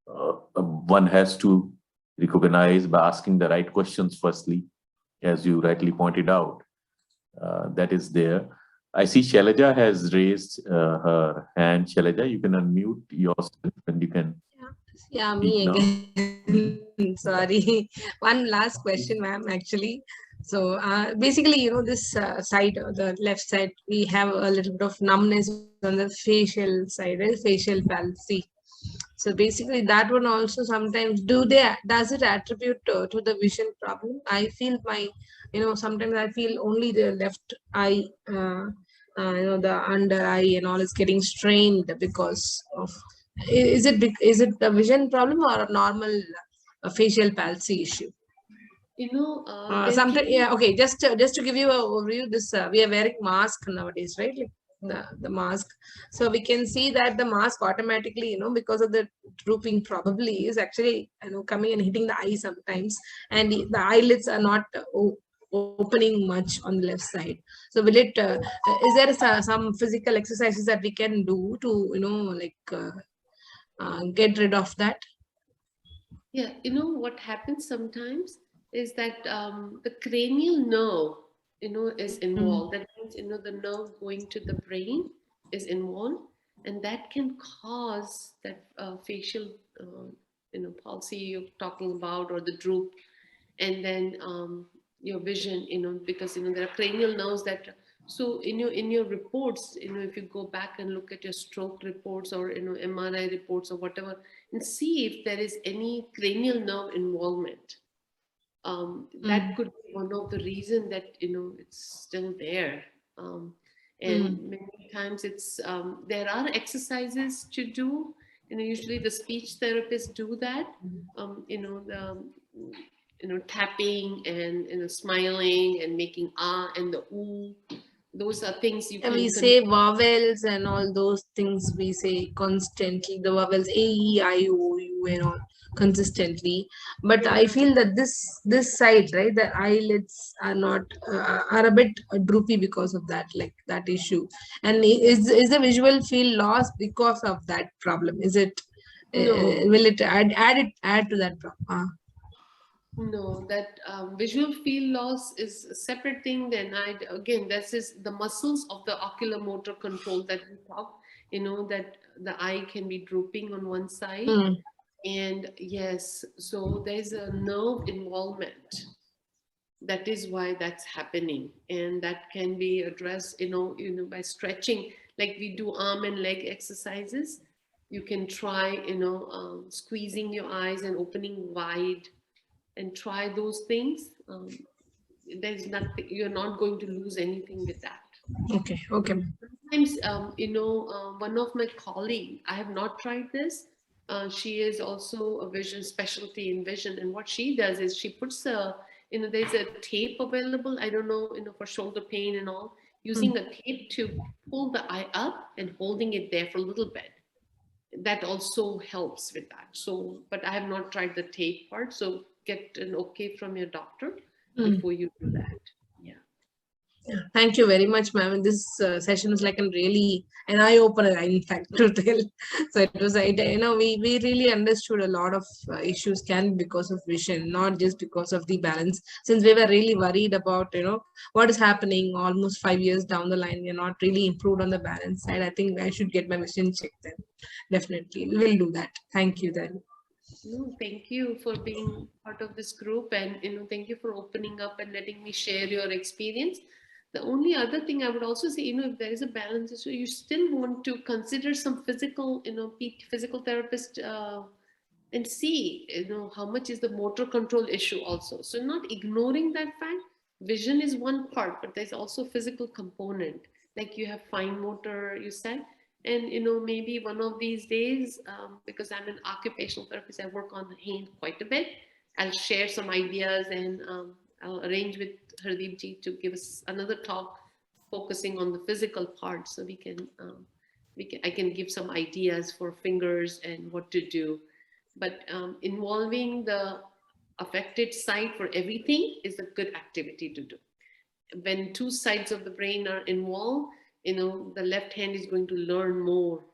one has to recognize by asking the right questions firstly, as you rightly pointed out. That is there. I see Shailaja has raised her hand. Shailaja, you can unmute yourself and you can. Yeah, me again. Sorry. One last question, ma'am, actually. So basically, this side, the left side, we have a little bit of numbness on the facial side, right? Facial palsy. So basically that one also sometimes, does it attribute to the vision problem? I feel sometimes I feel only the left eye, the under eye and all is getting strained because of, is it a vision problem or a normal facial palsy issue? Sometimes, yeah, okay, just to give you an overview, this we are wearing mask nowadays, right? Like the mask, so we can see that the mask automatically, because of the drooping, probably is actually coming and hitting the eye sometimes, and the eyelids are not opening much on the left side. So will it is there some physical exercises that we can do to get rid of that? Yeah, what happens sometimes is that the cranial nerve, is involved. That means, the nerve going to the brain is involved, and that can cause that facial, palsy you're talking about, or the droop, and then your vision, because, there are cranial nerves that. So in your reports, if you go back and look at your stroke reports or, MRI reports or whatever, and see if there is any cranial nerve involvement. That could be one of the reasons that, it's still there. And many times it's, there are exercises to do, usually the speech therapists do that, tapping and, smiling and making ah and the ooh. Those are things you can. We say vowels and all those things we say constantly, the vowels A, E, I, O, U and all consistently. But I feel that this side, right, the eyelids are not are a bit droopy because of that, like that issue. And is the visual field lost because of that problem? Is it? No. Will it add to that problem? No, that visual field loss is a separate thing. Then this is the muscles of the ocular motor control that we talk, that the eye can be drooping on one side. And yes, so there's a nerve involvement. That is why that's happening. And that can be addressed, by stretching, like we do arm and leg exercises. You can try, squeezing your eyes and opening wide, and try those things. There's nothing, you're not going to lose anything with that. Okay. Sometimes, one of my colleagues, I have not tried this. She is also a vision specialty in vision. And what she does is she puts there's a tape available, I don't know, for shoulder pain and all, using a tape to pull the eye up and holding it there for a little bit. that also helps with that. So, but I have not tried the tape part. So get an okay from your doctor before you do that. Yeah. Thank you very much, ma'am. And this session was like an eye opener, in fact, to tell. So it was, we really understood a lot of issues can be because of vision, not just because of the balance. Since we were really worried about, what is happening almost 5 years down the line, we're not really improved on the balance side. I think I should get my vision checked then. Definitely. We'll do that. Thank you then. No, thank you for being part of this group, and thank you for opening up and letting me share your experience. The only other thing I would also say, if there is a balance issue, you still want to consider some physical, physical therapist, and see, how much is the motor control issue also. So not ignoring that fact. Vision is one part, but there's also physical component. Like you have fine motor, you said, and maybe one of these days, because I'm an occupational therapist, I work on the hand quite a bit. I'll share some ideas, and I'll arrange with Hardeep ji to give us another talk focusing on the physical part, so I can give some ideas for fingers and what to do. But involving the affected side for everything is a good activity to do. When two sides of the brain are involved, the left hand is going to learn more,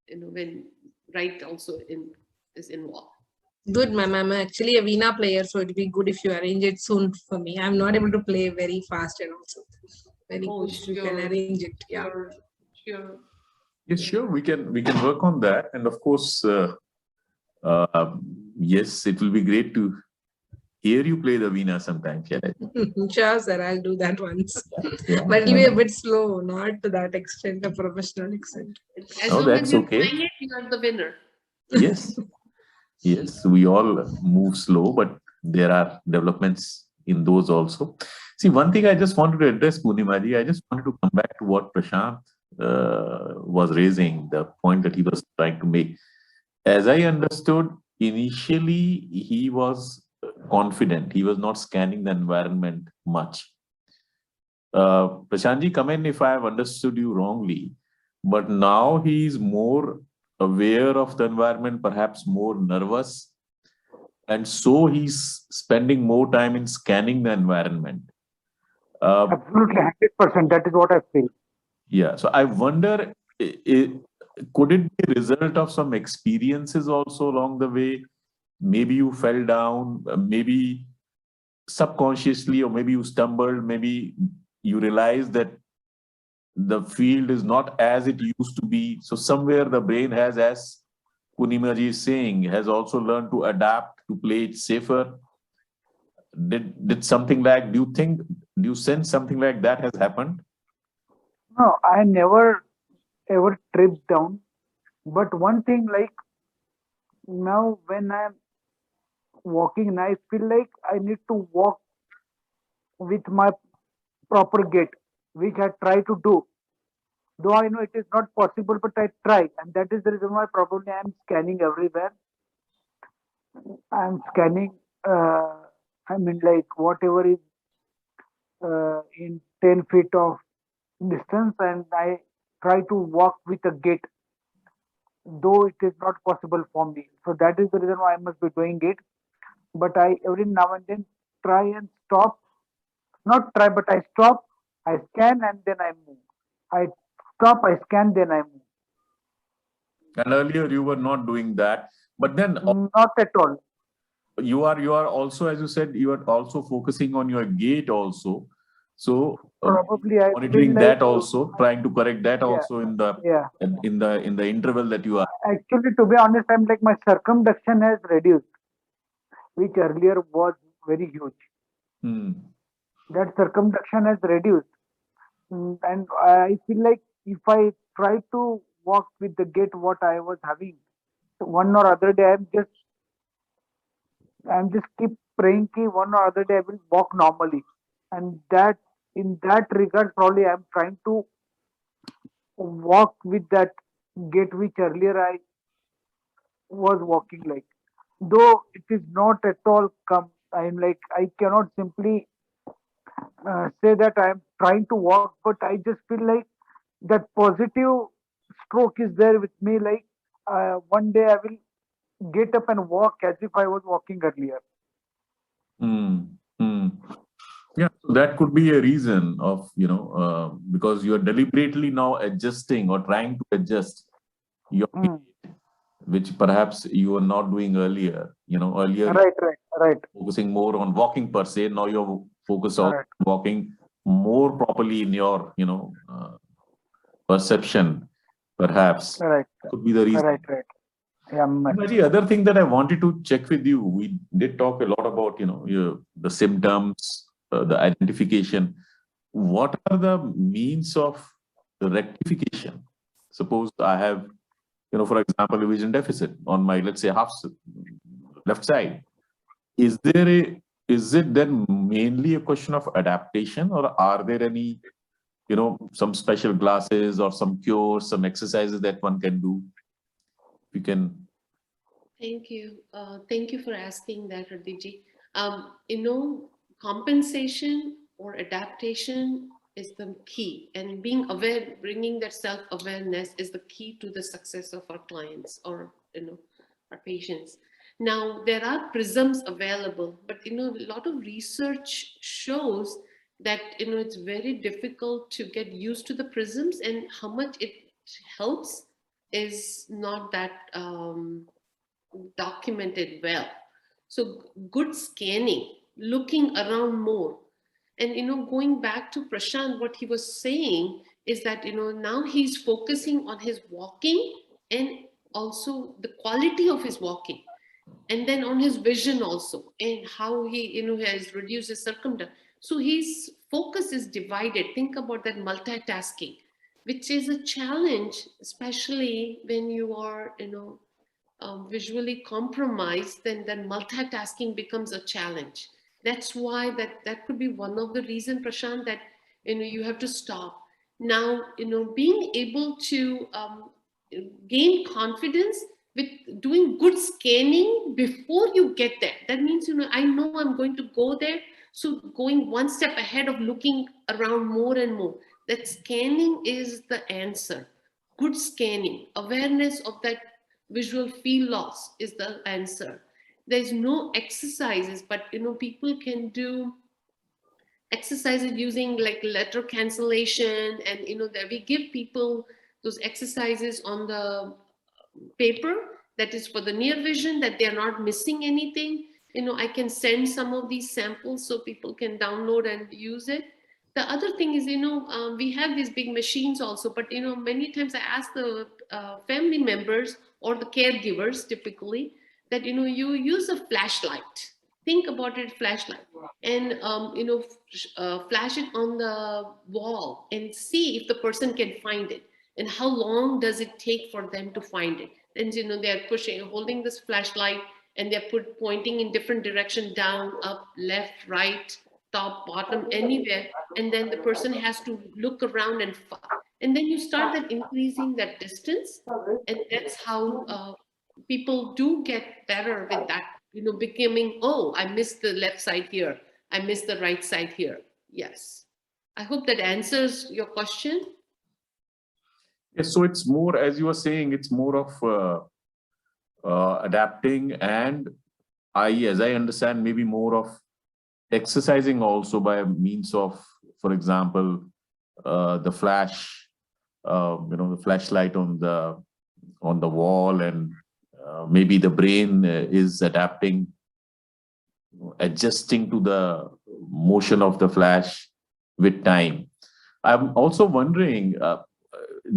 when right also is involved. Good, ma'am. I'm actually a Veena player, so it'd be good if you arrange it soon for me. I'm not able to play very fast and also very good if you can arrange it. Yeah. Sure. Yes, sure. We can work on that, and of course, yes, it will be great to hear you play the Veena sometime. Sure, sir. I'll do that once. Yeah. But it'll be a bit slow, not to that extent, a professional extent. As Oh, long that's as you're okay. playing it, you are the winner. Yes. Yes, we all move slow, but there are developments in those also. See, one thing I just wanted to address, Purnima ji, I just wanted to come back to what Prashant was raising, the point that he was trying to make. As I understood, initially he was confident. He was not scanning the environment much. Prashant ji, come in if I have understood you wrongly, but now he is more aware of the environment, perhaps more nervous, and so he's spending more time in scanning the environment. Absolutely, 100%. That is what I feel. Yeah, so I wonder, could it be a result of some experiences also along the way? Maybe you fell down, maybe subconsciously, or maybe you stumbled, maybe you realized that the field is not as it used to be. So somewhere the brain has, as Purnima ji is saying, has also learned to adapt to play it safer. Did something like, do you sense something like that has happened? No, I never ever tripped down. But one thing, like now when I'm walking, and I feel like I need to walk with my proper gait, which I try to do. Though I know it is not possible, but I try, and that is the reason why probably I'm scanning everywhere. I'm scanning. I mean, like whatever is in 10 feet of distance, and I try to walk with a gait, though it is not possible for me. So that is the reason why I must be doing it. But I every now and then try and stop. Not try, but I stop. I scan and then I move. I stop. I scan, then I move. And earlier you were not doing that, but then Not at all. you are also, as you said, you are also focusing on your gait also. So Probably I monitoring feel that like also, trying to correct that yeah, also in the yeah. in the interval that you are. Actually, to be honest, I'm like my circumduction has reduced, which earlier was very huge. Hmm. That circumduction has reduced. And I feel like if I try to walk with the gait what I was having, one or other day I'm just keep praying ki one or other day I will walk normally. And that in that regard probably I'm trying to walk with that gait which earlier I was walking like. Though it is not at all come, I'm like I cannot simply say that I'm trying to walk, but I just feel like that positive stroke is there with me. Like one day I will get up and walk as if I was walking earlier. Yeah, so that could be a reason of, because you are deliberately now adjusting or trying to adjust your Mm. gait, which perhaps you were not doing earlier. Earlier you Right. were focusing more on walking per se. Now you're focused on Right. walking more properly in your, perception, perhaps. Right. Could be the reason. Right. Yeah, Maji, other thing that I wanted to check with you, we did talk a lot about, the symptoms, the identification. What are the means of rectification? Suppose I have, for example, a vision deficit on my, let's say, left side. Is it then mainly a question of adaptation, or are there any, some special glasses or some cures, some exercises that one can do? We can. Thank you. Thank you for asking that, Hardiji. Compensation or adaptation is the key, and being aware, bringing that self-awareness is the key to the success of our clients or our patients. Now there are prisms available, but a lot of research shows that it's very difficult to get used to the prisms, and how much it helps is not that documented well. So good scanning, looking around more. And going back to Prashant, what he was saying is that now he's focusing on his walking and also the quality of his walking, and then on his vision also, and how he has reduced his circumference. So his focus is divided. Think about that multitasking, which is a challenge, especially when you are visually compromised. Then multitasking becomes a challenge. That's why that could be one of the reasons, Prashant, that you have to stop. Now being able to gain confidence with doing good scanning before you get there. That means I know I'm going to go there, so going one step ahead of looking around more and more. That scanning is the answer. Good scanning, awareness of that visual field loss is the answer. There's no exercises, but people can do exercises using like letter cancellation, and that we give people those exercises on the paper that is for the near vision, that they're not missing anything. I can send some of these samples so people can download and use it. The other thing is, we have these big machines also, but many times I ask the family members or the caregivers typically that you use a flashlight. Think about it, flashlight, and flash it on the wall and see if the person can find it, and how long does it take for them to find it. And they're holding this flashlight, and they're pointing in different direction, down, up, left, right, top, bottom, anywhere, and then the person has to look around and then you start that increasing that distance, and that's how people do get better with that, becoming, oh, I missed the left side here, I missed the right side here. Yes, I hope that answers your question. Yes, so it's more, as you were saying, it's more of adapting, and as I understand, maybe more of exercising also by means of, for example, the flash, the flashlight on the wall, and maybe the brain is adapting, adjusting to the motion of the flash with time. I'm also wondering,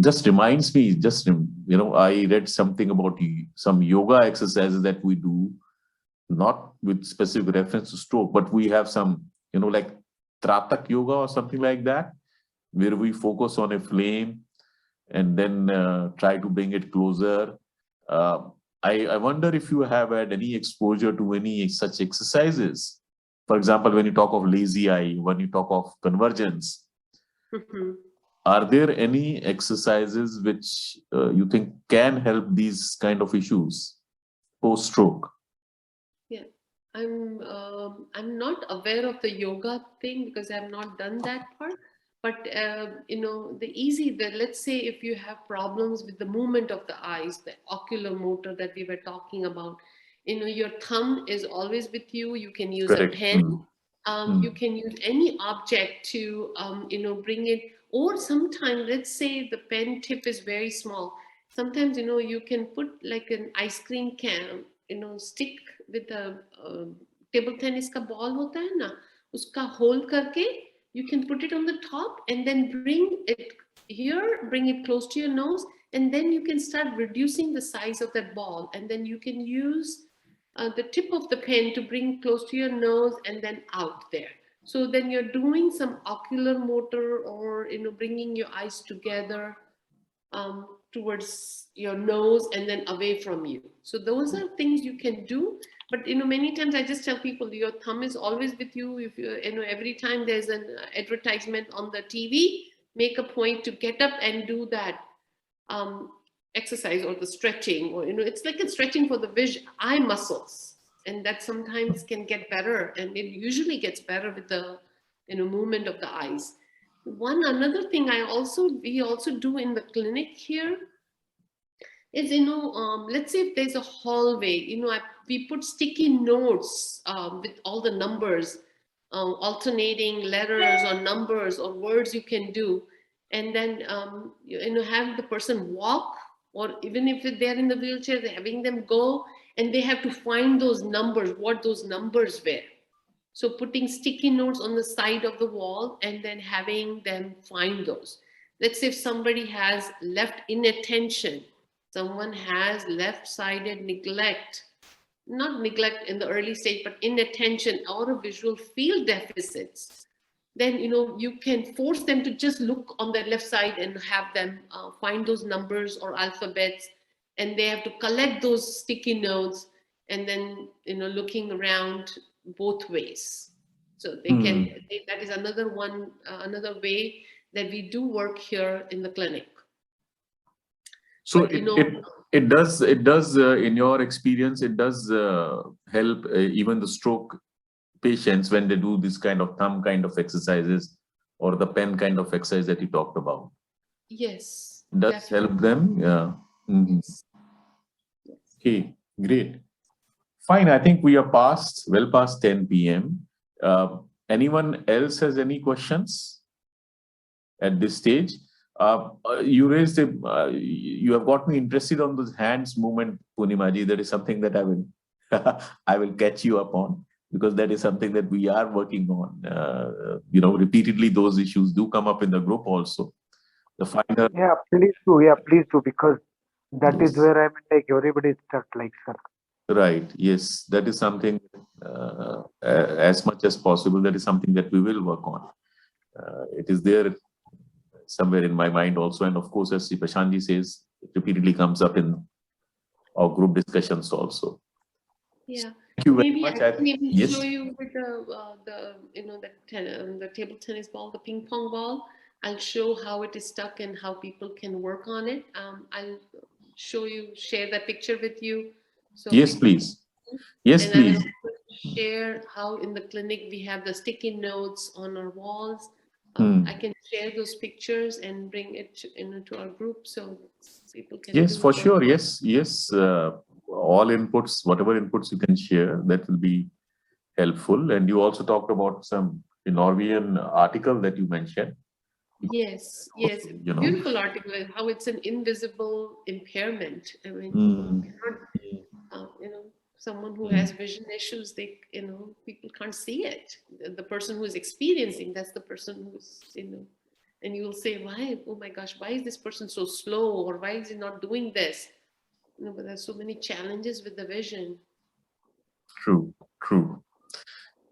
just reminds me, I read something about some yoga exercises that we do, not with specific reference to stroke, but we have some, like Tratak yoga or something like that, where we focus on a flame and then try to bring it closer. I wonder if you have had any exposure to any such exercises. For example, when you talk of lazy eye, when you talk of convergence, are there any exercises which you think can help these kind of issues post-stroke? Yeah, I'm not aware of the yoga thing because I've not done that part. But let's say if you have problems with the movement of the eyes, the ocular motor that we were talking about, your thumb is always with you. You can use Correct. a pen. You can use any object to, bring it. Or sometimes, let's say the pen tip is very small. Sometimes, you can put like an ice cream can, stick with a table tennis ka ball hota hai na, uska hold karke, you can put it on the top and then bring it here, bring it close to your nose, and then you can start reducing the size of that ball. And then you can use the tip of the pen to bring close to your nose and then out there. So then you're doing some ocular motor, or bringing your eyes together towards your nose and then away from you. So those are things you can do. But many times I just tell people, your thumb is always with you. If every time there's an advertisement on the TV, make a point to get up and do that exercise or the stretching, or it's like a stretching for the eye muscles, and that sometimes can get better, and it usually gets better with the movement of the eyes. Another thing we also do in the clinic here is, let's say if there's a hallway, we put sticky notes with all the numbers, alternating letters or numbers or words you can do, and then have the person walk, or even if they're in the wheelchair, they're having them go, and they have to find those numbers, what those numbers were. So putting sticky notes on the side of the wall and then having them find those. Let's say if somebody has left inattention, someone has left-sided neglect, not neglect in the early stage, but inattention or a visual field deficits, then you can force them to just look on the left side and have them find those numbers or alphabets, and they have to collect those sticky notes and then looking around both ways. So they can that is another way that we do work here in the clinic. So But, it does in your experience, it does help even the stroke patients when they do this kind of thumb kind of exercises or the pen kind of exercise that you talked about. Yes. It does definitely. help them. Yeah. Yes. Okay, great. Fine. I think we are well past 10 p.m. Anyone else has any questions at this stage? You raised you have got me interested on those hands movement, Purnima ji. That is something that I will I will catch you up on, because that is something that we are working on. Repeatedly those issues do come up in the group also. The final. Yeah, please do, because that is Yes. where I'm like everybody is stuck, like, sir. Right. Yes, that is something as much as possible. That is something that we will work on. It is there somewhere in my mind also, and of course, as Prashantji says, it repeatedly comes up in our group discussions also. Yeah. Thank you very Maybe much. I can even Yes. show you with the table tennis ball, the ping pong ball. I'll show how it is stuck and how people can work on it. I'll share that picture with you. So Yes, please. Yes, and please. I will share how in the clinic we have the sticky notes on our walls. I can share those pictures and bring it into our group so people can. Yes, for sure. Yes, yes. All inputs, whatever inputs you can share, that will be helpful. And you also talked about some Norwegian article that you mentioned. Yes, yes. Beautiful article, how it's an invisible impairment. I mean, someone who has vision issues, people can't see it. The person who is experiencing, that's the person who's, and you'll say, why, oh my gosh, why is this person so slow? Or why is he not doing this? But there's so many challenges with the vision. True, true.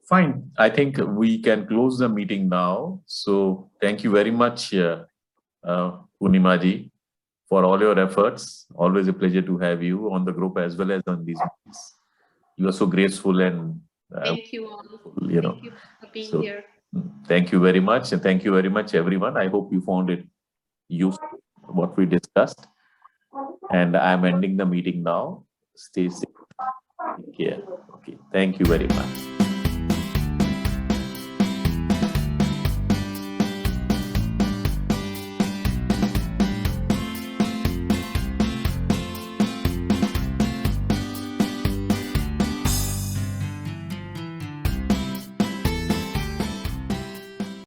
Fine. I think we can close the meeting now. So thank you very much, Purnima ji, for all your efforts. Always a pleasure to have you on the group as well as on these meetings. You are so graceful and thank you all. Thank you for being here. Thank you very much, and thank you very much, everyone. I hope you found it useful what we discussed. And I'm ending the meeting now. Stay safe. Take care. Okay. Thank you very much.